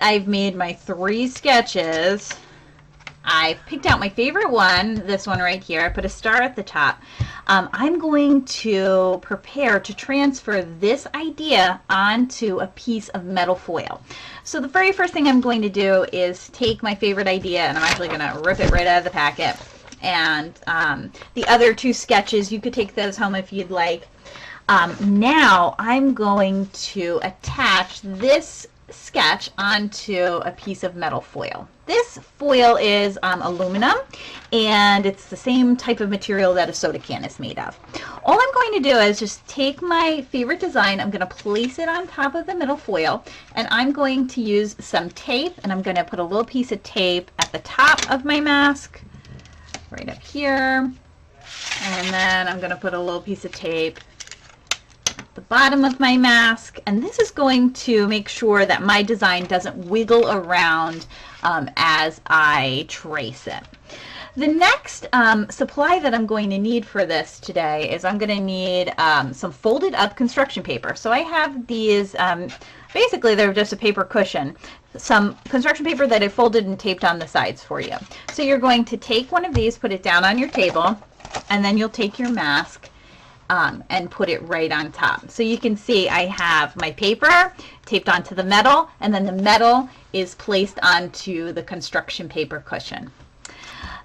I've made my 3 sketches. I've picked out my favorite one, this one right here. I put a star at the top. I'm going to prepare to transfer this idea onto a piece of metal foil. So the very first thing I'm going to do is take my favorite idea, and I'm actually going to rip it right out of the packet. And the other 2 sketches, you could take those home if you'd like. Now I'm going to attach this sketch onto a piece of metal foil. This foil is aluminum, and it's the same type of material that a soda can is made of. All I'm going to do is just take my favorite design, I'm going to place it on top of the metal foil, and I'm going to use some tape, and I'm going to put a little piece of tape at the top of my mask, right up here, and then I'm going to put a little piece of tape the bottom of my mask, and this is going to make sure that my design doesn't wiggle around as I trace it. The next supply that I'm going to need for this today is I'm going to need some folded up construction paper. So I have these, basically they're just a paper cushion, some construction paper that I folded and taped on the sides for you. So you're going to take one of these, put it down on your table, and then you'll take your mask and put it right on top. So you can see I have my paper taped onto the metal, and then the metal is placed onto the construction paper cushion.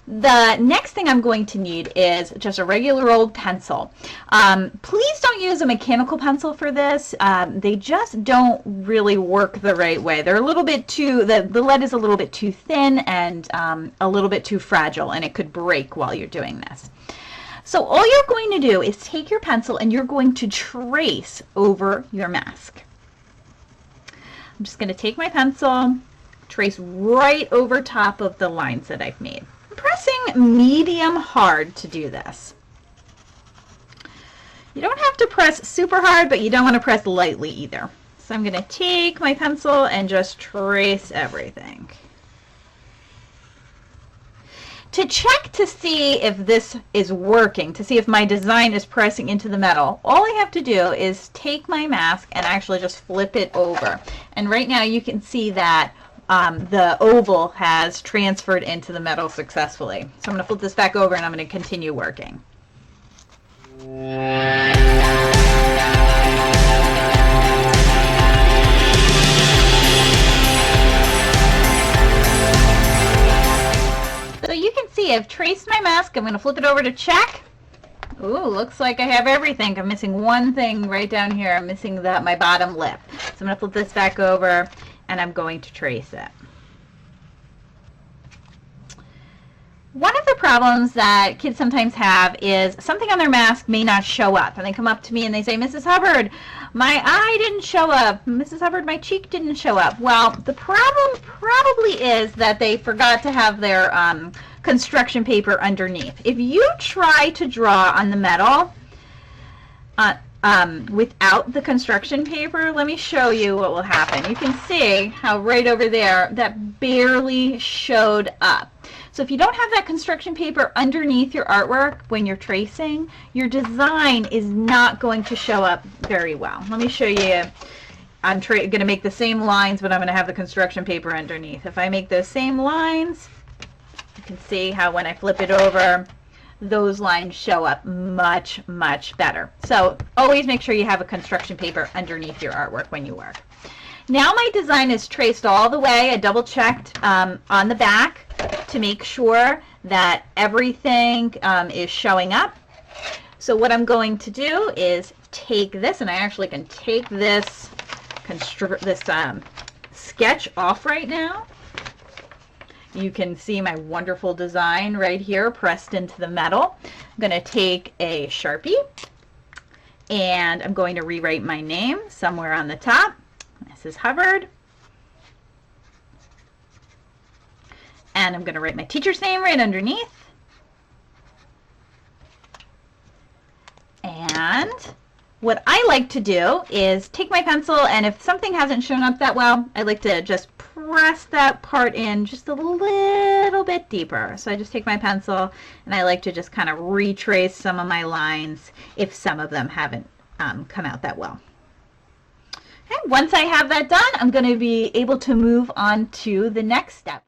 The next thing I'm going to need is just a regular old pencil. Please don't use a mechanical pencil for this. They just don't really work the right way. They're a little bit too, the lead is a little bit too thin and a little bit too fragile, and it could break while you're doing this. So all you're going to do is take your pencil and you're going to trace over your mask. I'm just going to take my pencil, trace right over top of the lines that I've made. I'm pressing medium hard to do this. You don't have to press super hard, but you don't want to press lightly either. So I'm going to take my pencil and just trace everything. To check to see if this is working, to see if my design is pressing into the metal, all I have to do is take my mask and actually just flip it over. And right now you can see that the oval has transferred into the metal successfully. So I'm going to flip this back over and I'm going to continue working. So you can see I've traced my mask. I'm going to flip it over to check. Ooh, looks like I have everything. I'm missing one thing right down here. I'm missing my bottom lip. So I'm going to flip this back over and I'm going to trace it. One of the problems that kids sometimes have is something on their mask may not show up. And they come up to me and they say, Mrs. Hubbard, my eye didn't show up. Mrs. Hubbard, my cheek didn't show up. Well, the problem probably is that they forgot to have their construction paper underneath. If you try to draw on the metal without the construction paper, let me show you what will happen. You can see how right over there that barely showed up. So if you don't have that construction paper underneath your artwork when you're tracing, your design is not going to show up very well. Let me show you. I'm going to make the same lines, but I'm going to have the construction paper underneath. If I make those same lines, you can see how when I flip it over, those lines show up much, much better. So always make sure you have a construction paper underneath your artwork when you work. Now my design is traced all the way. I double checked on the back to make sure that everything is showing up. So what I'm going to do is take this, and I actually can take this sketch off right now. You can see my wonderful design right here pressed into the metal. I'm going to take a Sharpie and I'm going to rewrite my name somewhere on the top. Mrs. Hubbard. And I'm going to write my teacher's name right underneath. And what I like to do is take my pencil, and if something hasn't shown up that well, I like to just press that part in just a little bit deeper. So I just take my pencil and I like to just kind of retrace some of my lines if some of them haven't come out that well. Okay, once I have that done, I'm going to be able to move on to the next step.